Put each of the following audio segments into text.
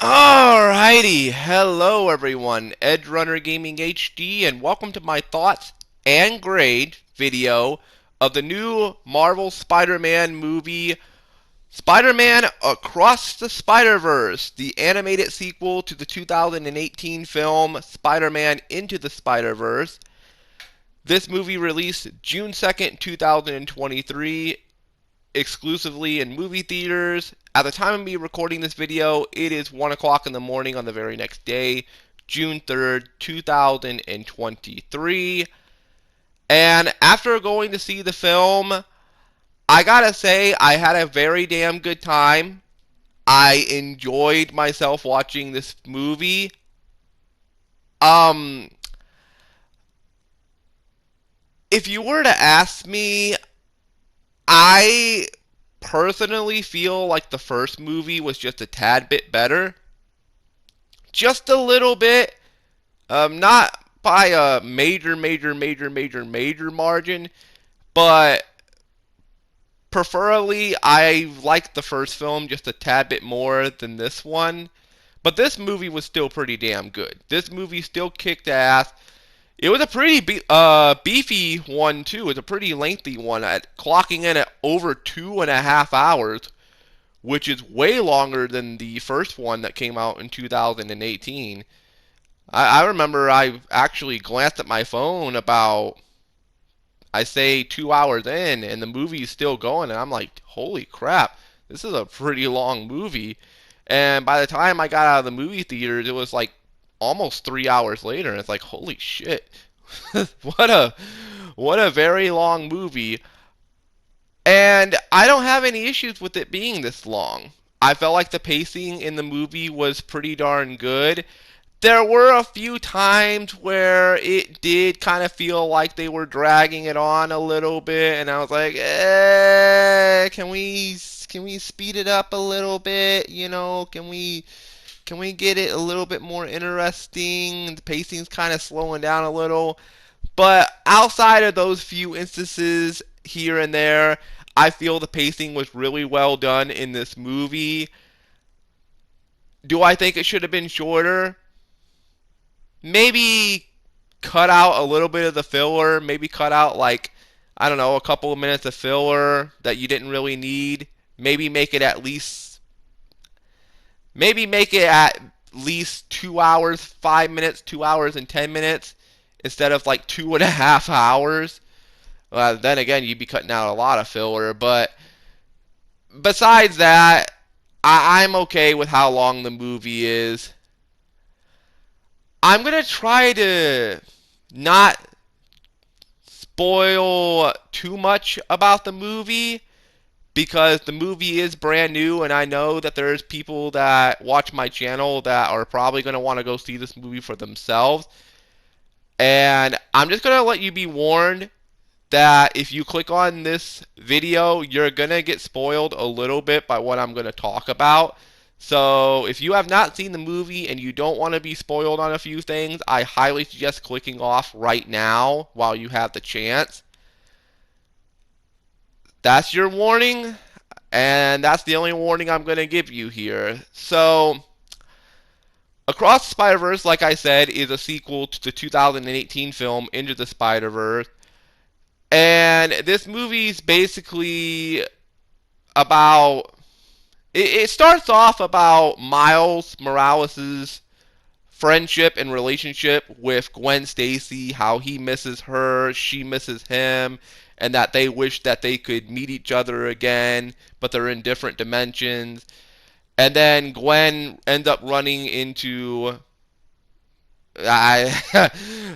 Alrighty, hello everyone, Edgerunner Gaming HD, and welcome to my thoughts and grade video of the new Marvel Spider-Man movie, Spider-Man Across the Spider-Verse, the animated sequel to the 2018 film Spider-Man Into the Spider-Verse. This movie released June 2nd, 2023, exclusively in movie theaters. At the time of me recording this video, it is 1 o'clock in the morning on the very next day, June 3rd, 2023. And after going to see the film, I gotta say, I had a very damn good time. I enjoyed myself watching this movie. Um, if you were to ask me, I personally feel like the first movie was just a tad bit better. Just a little bit. Not by a major margin, but preferably I liked the first film just a tad bit more than this one. But this movie was still pretty damn good. This movie still kicked ass. It was a pretty beefy one too. It's a pretty lengthy one, at clocking in at over 2.5 hours, which is way longer than the first one that came out in 2018. I remember I actually glanced at my phone about, I say, 2 hours in, and the movie's still going, and I'm like, holy crap, this is a pretty long movie. And by the time I got out of the movie theaters, it was like almost 3 hours later, and it's like, holy shit, what a what a very long movie. And I don't have any issues with it being this long. I felt like the pacing in the movie was pretty darn good. There were a few times where it did kind of feel like they were dragging it on a little bit, and I was like, can we speed it up a little bit? Can we get it a little bit more interesting? The pacing's kind of slowing down a little. But outside of those few instances here and there, I feel the pacing was really well done in this movie. Do I think it should have been shorter? Maybe cut out a little bit of the filler. Maybe cut out, like, I don't know, a couple of minutes of filler that you didn't really need. Maybe make it at least maybe make it at least 2 hours, 5 minutes, 2 hours and 10 minutes instead of like 2.5 hours. Then again, you'd be cutting out a lot of filler. But besides that, I'm okay with how long the movie is. I'm gonna try to not spoil too much about the movie because the movie is brand new, and I know that there's people that watch my channel that are probably going to want to go see this movie for themselves. And I'm just going to let you be warned that if you click on this video, you're going to get spoiled a little bit by what I'm going to talk about. So if you have not seen the movie and you don't want to be spoiled on a few things, I highly suggest clicking off right now while you have the chance. That's your warning, and that's the only warning I'm going to give you here. So, Across the Spider-Verse, like I said, is a sequel to the 2018 film Into the Spider-Verse. And this movie's basically about. It starts off about Miles Morales' friendship and relationship with Gwen Stacy, how he misses her, she misses him, and that they wish that they could meet each other again, but they're in different dimensions. And then Gwen ends up running into.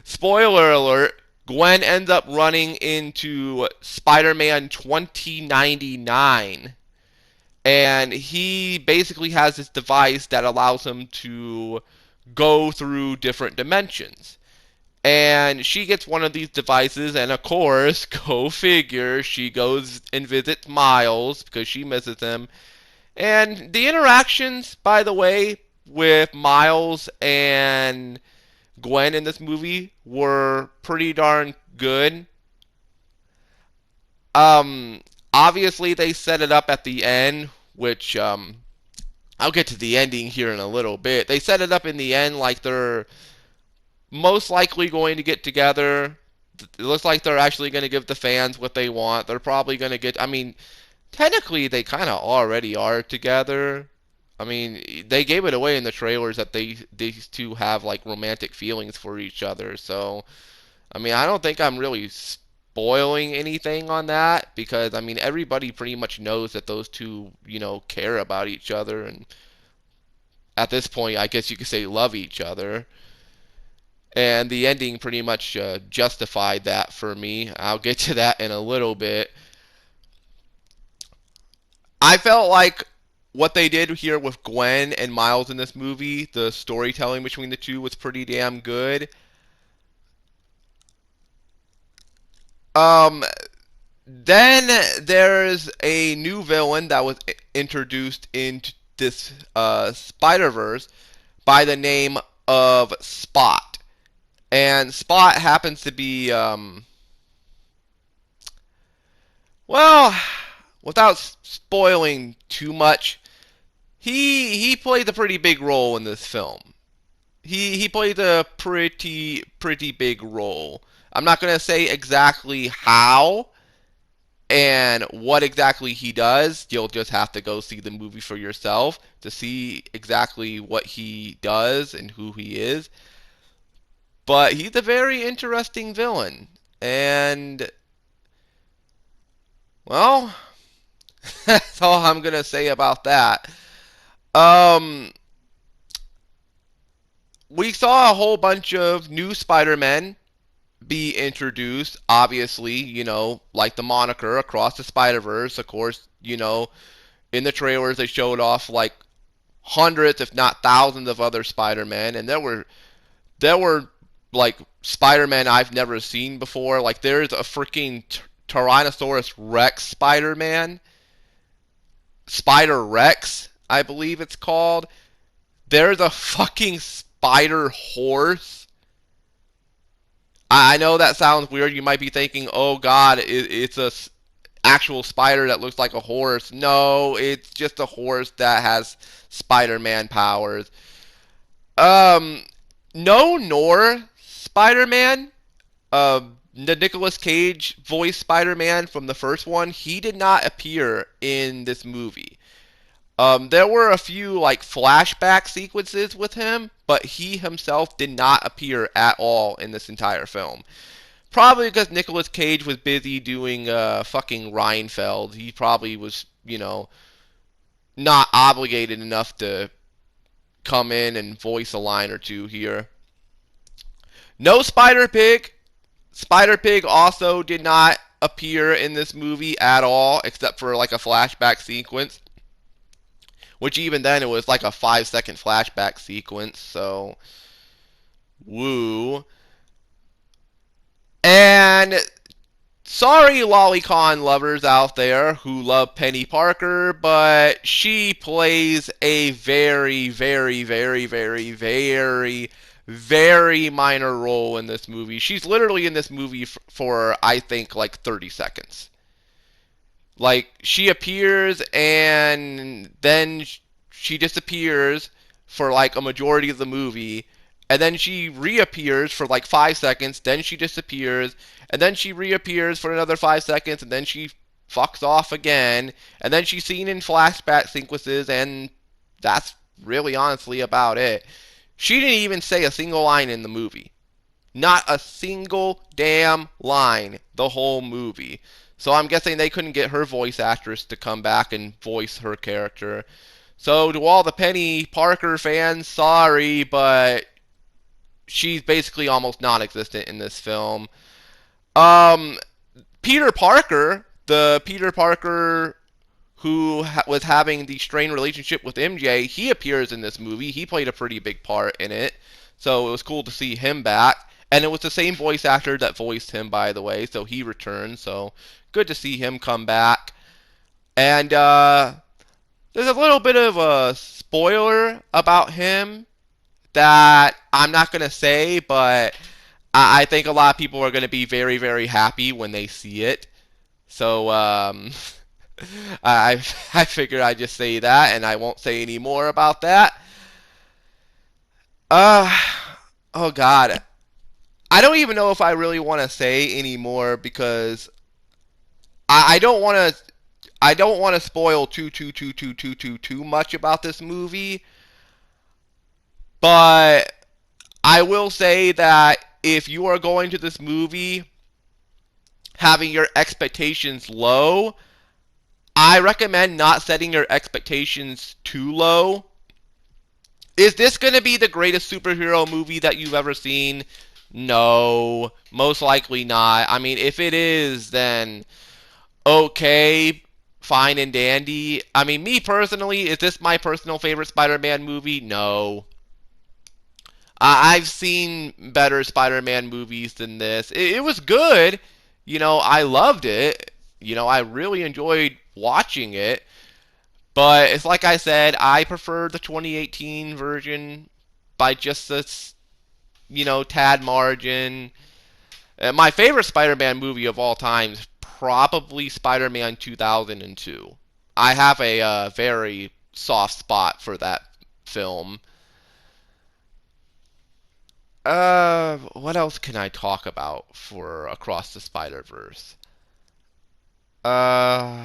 Spoiler alert. Gwen ends up running into Spider-Man 2099. And he basically has this device that allows him to go through different dimensions. And she gets one of these devices, and of course, go figure, she goes and visits Miles because she misses him. And the interactions, by the way, with Miles and Gwen in this movie were pretty darn good. Um, Obviously, they set it up at the end, which I'll get to the ending here in a little bit. They set it up in the end like they're most likely going to get together. It looks like they're actually going to give the fans what they want. They're probably going to get. I mean, technically, they kind of already are together. I mean, they gave it away in the trailers that these two have like romantic feelings for each other. So, I mean, I don't think I'm really spoiling anything on that because I mean, everybody pretty much knows that those two, care about each other and at this point, I guess you could say love each other. And the ending pretty much justified that for me. I'll get to that in a little bit. I felt like what they did here with Gwen and Miles in this movie, the storytelling between the two was pretty damn good. Um, then there's a new villain that was introduced into this Spider Verse by the name of Spot, and Spot happens to be well, without spoiling too much, he plays a pretty big role in this film. He plays a pretty big role. I'm not gonna say exactly how and what exactly he does. You'll just have to go see the movie for yourself to see exactly what he does and who he is. But he's a very interesting villain, and well, that's all I'm gonna say about that. Um, we saw a whole bunch of new Spider-Men be introduced. Obviously, like the moniker Across the Spider-Verse. Of course, in the trailers they showed off like hundreds, if not thousands, of other Spider-Men, and there were like Spider-Man I've never seen before. Like there's a freaking Tyrannosaurus Rex Spider-Man, Spider Rex, I believe it's called. There's a fucking spider horse. I know that sounds weird. You might be thinking, "Oh God, it's a actual spider that looks like a horse." No, it's just a horse that has Spider-Man powers. Um, no, nor Spider-Man. The Nicolas Cage voice Spider-Man from the first one, he did not appear in this movie. There were a few like flashback sequences with him, but he himself did not appear at all in this entire film. Probably because Nicolas Cage was busy doing fucking Reinfeld. He probably was, not obligated enough to come in and voice a line or two here. No Spider Pig. Spider Pig also did not appear in this movie at all, except for like a flashback sequence. Which even then it was like a 5 second flashback sequence, so woo. And sorry, Lolicon lovers out there who love Penny Parker, but she plays a very, very, very, very, very, very minor role in this movie. She's literally in this movie for I think, like 30 seconds. Like, she appears and then she disappears for like a majority of the movie, and then she reappears for like 5 seconds, then she disappears, and then she reappears for another 5 seconds, and then she fucks off again, and then she's seen in flashback sequences, and that's really honestly about it. She didn't even say a single line in the movie. Not a single damn line the whole movie. So I'm guessing they couldn't get her voice actress to come back and voice her character. So to all the Penny Parker fans, sorry, but she's basically almost non-existent in this film. Um, Peter Parker, the Peter Parker who was having the strained relationship with MJ, he appears in this movie. He played a pretty big part in it. So it was cool to see him back. And it was the same voice actor that voiced him, by the way, so he returned. So good to see him come back. And there's a little bit of a spoiler about him that I'm not going to say, but I think a lot of people are going to be very, very happy when they see it. So, I figured I'd just say that, and I won't say any more about that. Uh, oh God, I don't even know if I really want to say any more because I don't want to. I don't want to spoil too much about this movie, but I will say that if you are going to this movie having your expectations low, I recommend not setting your expectations too low. Is this going to be the greatest superhero movie that you've ever seen? No, most likely not. I mean, if it is, then okay, fine and dandy. I mean, me personally, is this my personal favorite Spider-Man movie? No. I've seen better Spider-Man movies than this. It was good. I loved it. I really enjoyed watching it. But it's like I said, I prefer the 2018 version by just this, tad margin. My favorite Spider-Man movie of all time is probably Spider-Man 2002. I have a very soft spot for that film. What else can I talk about for Across the Spider-Verse? Uh,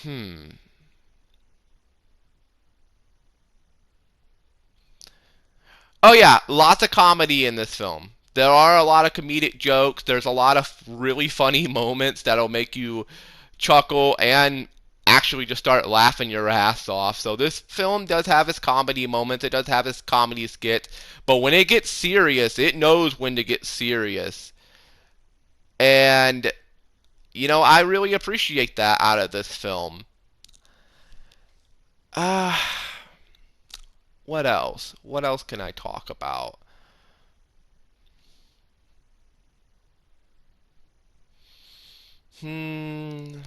hmm. Oh yeah, lots of comedy in this film. There are a lot of comedic jokes. There's a lot of really funny moments that'll make you chuckle and actually just start laughing your ass off. So this film does have its comedy moments. It does have its comedy skits. But when it gets serious, it knows when to get serious. And I really appreciate that out of this film. Uh, what else? What else can I talk about? Hmm.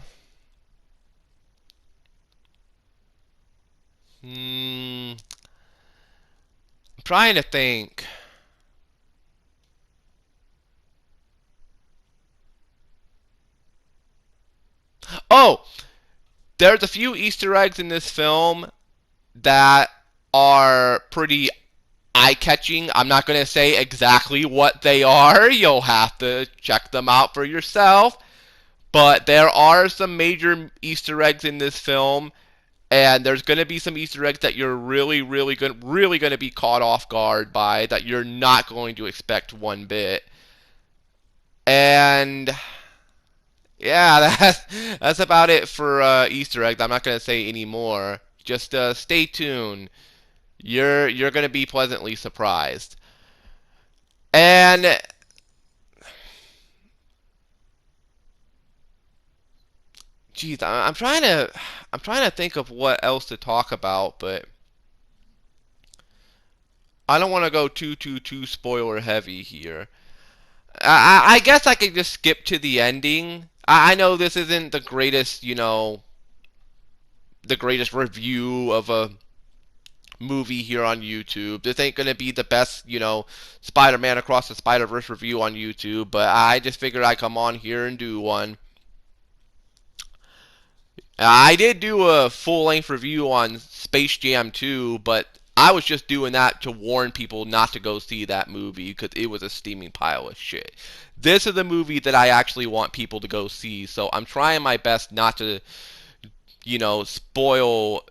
Hmm. I'm trying to think. Oh, there's a few Easter eggs in this film that are pretty eye-catching. I'm not going to say exactly what they are. You'll have to check them out for yourself. But there are some major Easter eggs in this film, and there's going to be some Easter eggs that you're really going to be caught off guard by that you're not going to expect one bit. And yeah, that's about it for Easter eggs. I'm not going to say any more. Just stay tuned. You're going to be pleasantly surprised. And geez, I'm trying to think of what else to talk about, but I don't want to go too spoiler heavy here. I guess I could just skip to the ending. I know this isn't the greatest review of a movie here on YouTube. This ain't gonna be the best, Spider-Man Across the Spider-Verse review on YouTube, but I just figured I'd come on here and do one. I did do a full-length review on Space Jam 2, but I was just doing that to warn people not to go see that movie because it was a steaming pile of shit. This is the movie that I actually want people to go see, so I'm trying my best not to, spoil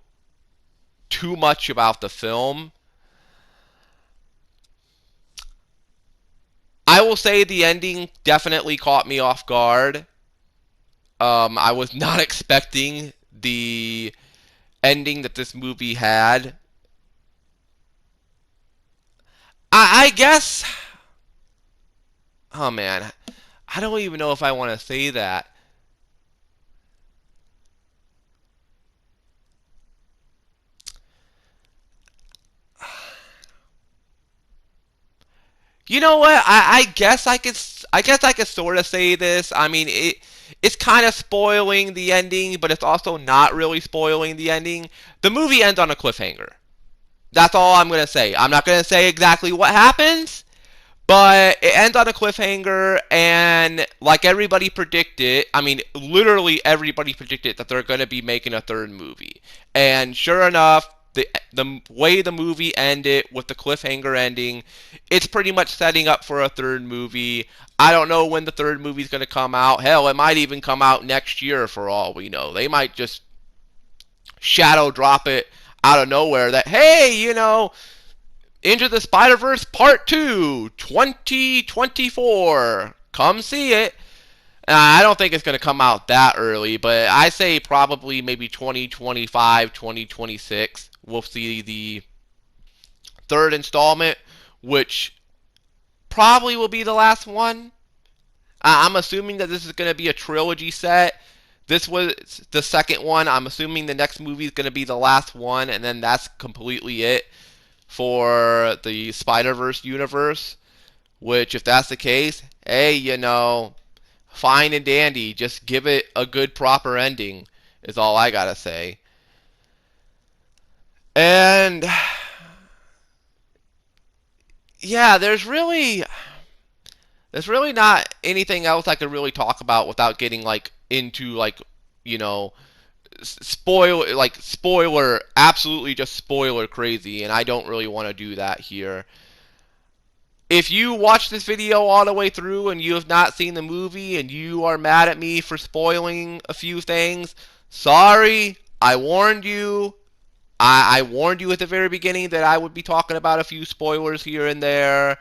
too much about the film. I will say the ending definitely caught me off guard. I was not expecting the ending that this movie had. I guess. Oh man, I don't even know if I want to say that. You know what? I guess I could. I guess I could sort of say this. I mean, it's kind of spoiling the ending, but it's also not really spoiling the ending. The movie ends on a cliffhanger. That's all I'm gonna say. I'm not gonna say exactly what happens, But it ends on a cliffhanger, and like everybody predicted, I mean, literally everybody predicted that they're going to be making a third movie. And sure enough, the way the movie ended with the cliffhanger ending, it's pretty much setting up for a third movie. I don't know when the third movie is going to come out. Hell, it might even come out next year for all we know. They might just shadow drop it out of nowhere that, hey, Into the Spider-Verse Part 2, 2024. Come see it. I don't think it's going to come out that early, but I say probably maybe 2025, 2026. We'll see the third installment, which probably will be the last one. I'm assuming that this is going to be a trilogy set. This was the second one. I'm assuming the next movie is going to be the last one, and then that's completely it for the Spider-Verse universe. Which, if that's the case, hey, fine and dandy. Just give it a good, proper ending, is all I gotta say. And yeah, there's really not anything else I could really talk about without getting like into like you know spoiler, absolutely just spoiler crazy, and I don't really want to do that here. If you watch this video all the way through and you have not seen the movie and you are mad at me for spoiling a few things, sorry. I warned you. I warned you at the very beginning that I would be talking about a few spoilers here and there.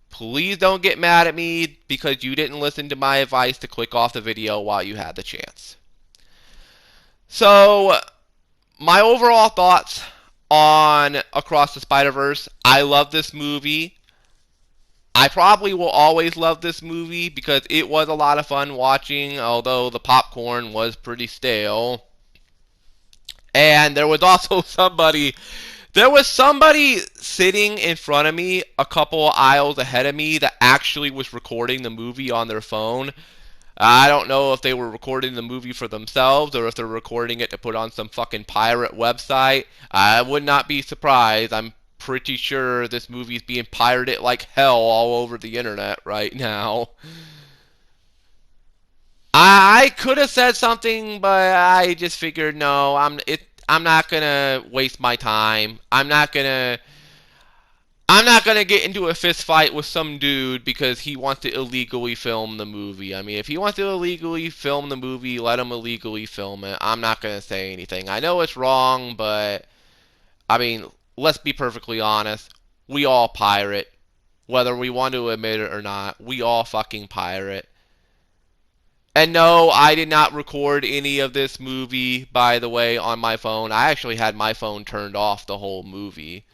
Please don't get mad at me because you didn't listen to my advice to click off the video while you had the chance. So, my overall thoughts on Across the Spider-Verse. I love this movie. I probably will always love this movie because it was a lot of fun watching, although the popcorn was pretty stale. And there was also somebody sitting in front of me a couple aisles ahead of me that actually was recording the movie on their phone. I don't know if they were recording the movie for themselves or if they're recording it to put on some fucking pirate website. I would not be surprised. I'm pretty sure this movie's being pirated like hell all over the internet right now. I could have said something, but I just figured no, I'm not gonna waste my time. I'm not gonna get into a fist fight with some dude because he wants to illegally film the movie. I mean, if he wants to illegally film the movie, let him illegally film it. I'm not gonna say anything. I know it's wrong, but I mean, let's be perfectly honest. We all pirate. Whether we want to admit it or not, we all fucking pirate. And no, I did not record any of this movie, by the way, on my phone. I actually had my phone turned off the whole movie.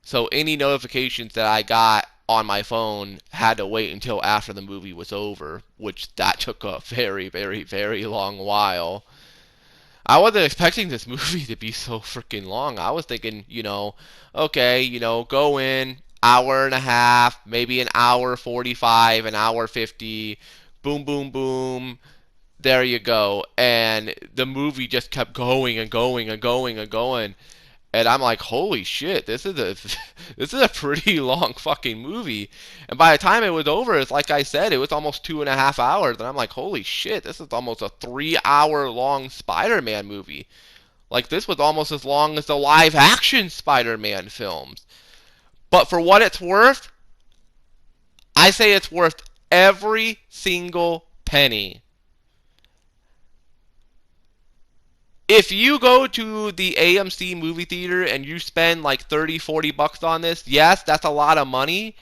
So any notifications that I got on my phone had to wait until after the movie was over, which that took a very, very, very long while. I wasn't expecting this movie to be so freaking long. I was thinking, okay, go in, hour and a half, maybe an hour 45, an hour 50, boom, boom, boom, there you go. And the movie just kept going and going and going and going. And I'm like, holy shit, this is a this is a pretty long fucking movie. And by the time it was over, it's like I said, it was almost 2.5 hours. And I'm like, holy shit, this is almost a 3 hour long Spider-Man movie. Like this was almost as long as the live action Spider-Man films. But for what it's worth, I say it's worth every single penny. If you go to the AMC movie theater and you spend like 30, 40 bucks on this, yes, that's a lot of money.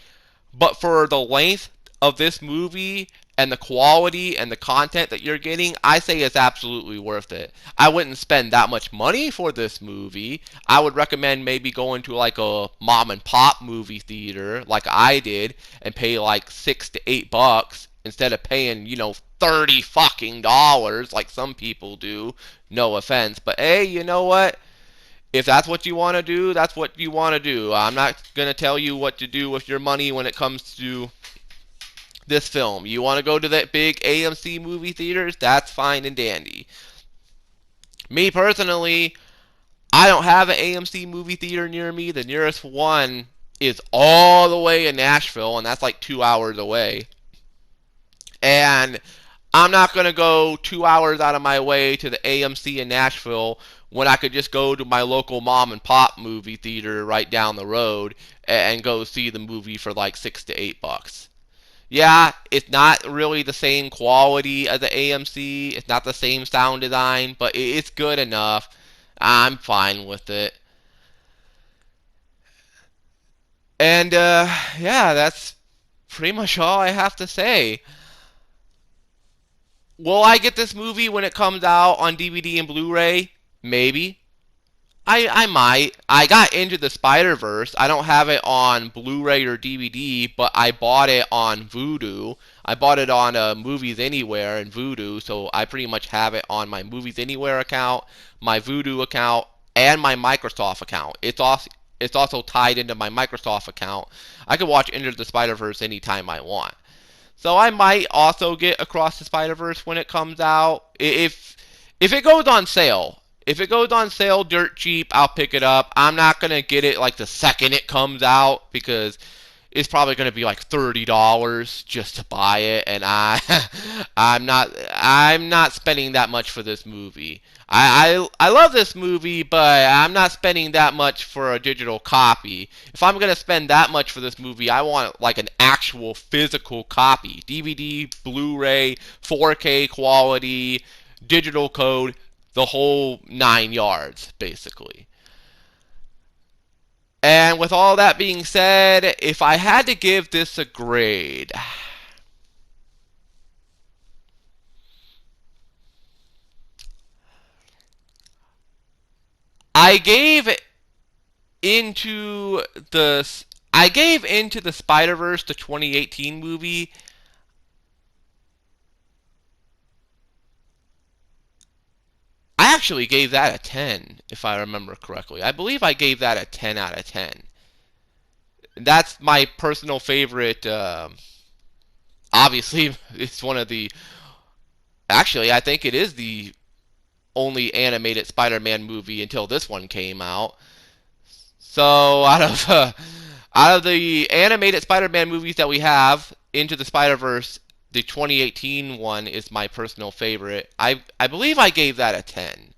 But for the length of this movie and the quality and the content that you're getting, I say it's absolutely worth it. I wouldn't spend that much money for this movie. I would recommend maybe going to like a mom and pop movie theater like I did and pay like $6 to $8 instead of paying, 30 fucking dollars like some people do. No offense, but hey, you know what? If that's what you want to do, that's what you want to do. I'm not going to tell you what to do with your money when it comes to this film. You want to go to that big AMC movie theaters? That's fine and dandy. Me personally, I don't have an AMC movie theater near me. The nearest one is all the way in Nashville, and that's like 2 hours away. And I'm not going to go 2 hours out of my way to the AMC in Nashville when I could just go to my local mom and pop movie theater right down the road and go see the movie for like $6 to $8. Yeah, it's not really the same quality as the AMC. It's not the same sound design, but it's good enough. I'm fine with it. And yeah, that's pretty much all I have to say. Will I get this movie when it comes out on DVD and Blu-ray? Maybe. I might. I got Into the Spider-Verse. I don't have it on Blu-ray or DVD, but I bought it on Vudu. I bought it on Movies Anywhere and Vudu, so I pretty much have it on my Movies Anywhere account, my Vudu account, and my Microsoft account. It's also tied into my Microsoft account. I can watch Into the Spider-Verse anytime I want. So I might also get Across the Spider-Verse when it comes out. If it goes on sale. If it goes on sale dirt cheap, I'll pick it up. I'm not going to get it like the second it comes out because it's probably going to be like $30 just to buy it, and I'm not spending that much for this movie. I love this movie, but I'm not spending that much for a digital copy. If I'm going to spend that much for this movie, I want like an actual physical copy. DVD, Blu-ray, 4K quality, digital code, the whole 9 yards, basically. And with all that being said, if I had to give this a grade, I gave into the I gave Into the Spider-Verse, the 2018 movie, I actually gave that a 10, if I remember correctly. I believe I gave that a 10 out of 10. That's my personal favorite. Obviously, it's one of the. Actually, I think it is the only animated Spider-Man movie until this one came out. So out of the animated Spider-Man movies that we have, Into the Spider-Verse, the 2018 one is my personal favorite. I believe I gave that a 10.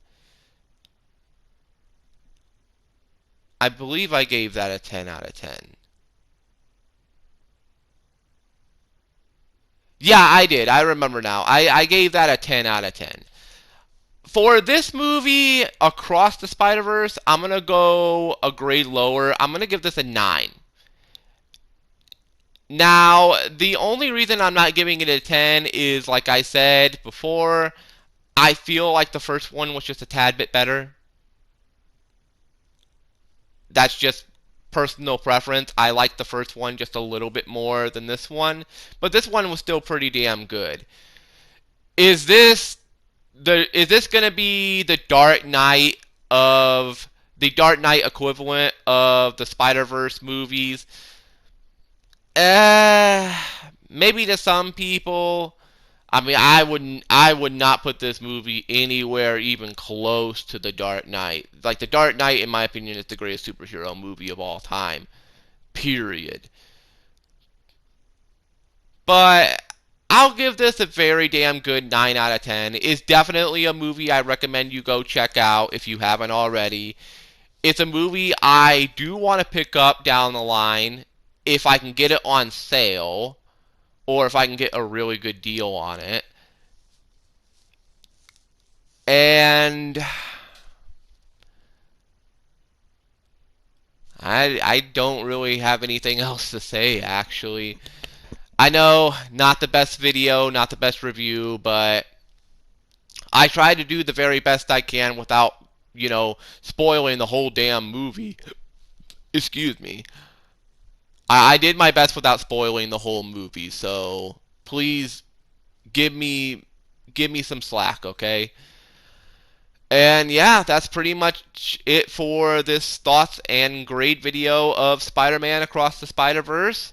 I believe I gave that a 10 out of 10. Yeah, I did. I remember now. I gave that a 10 out of 10. For this movie, Across the Spider-Verse, I'm going to go a grade lower. I'm going to give this a 9. Now, the only reason I'm not giving it a 10 is, like I said before, I feel like the first one was just a tad bit better. That's just personal preference. I like the first one just a little bit more than this one, but this one was still pretty damn good. Is this going to be the Dark Knight of the Dark Knight equivalent of the Spider-Verse movies? Maybe to some people. I mean, I would not put this movie anywhere even close to The Dark Knight. Like, The Dark Knight, in my opinion, is the greatest superhero movie of all time. Period. But I'll give this a very damn good 9 out of 10. It's definitely a movie I recommend you go check out if you haven't already. It's a movie I do want to pick up down the line if I can get it on sale, or if I can get a really good deal on it. And I don't really have anything else to say, actually. I know, not the best video, not the best review, but I try to do the very best I can without, spoiling the whole damn movie. Excuse me. I did my best without spoiling the whole movie, so please give me some slack, okay? And yeah, that's pretty much it for this thoughts and grade video of Spider-Man Across the Spider-Verse.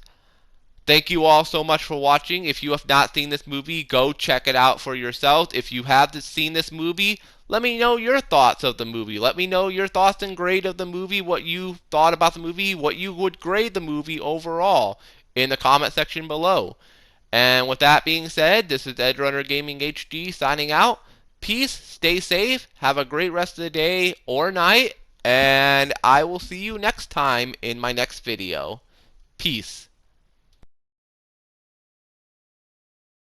Thank you all so much for watching. If you have not seen this movie, go check it out for yourself. If you have seen this movie, Let me know your thoughts of the movie. Let me know your thoughts and grade of the movie, what you thought about the movie, what you would grade the movie overall in the comment section below. And with that being said, this is Edgerunner Gaming HD signing out. Peace, stay safe, have a great rest of the day or night, and I will see you next time in my next video. Peace.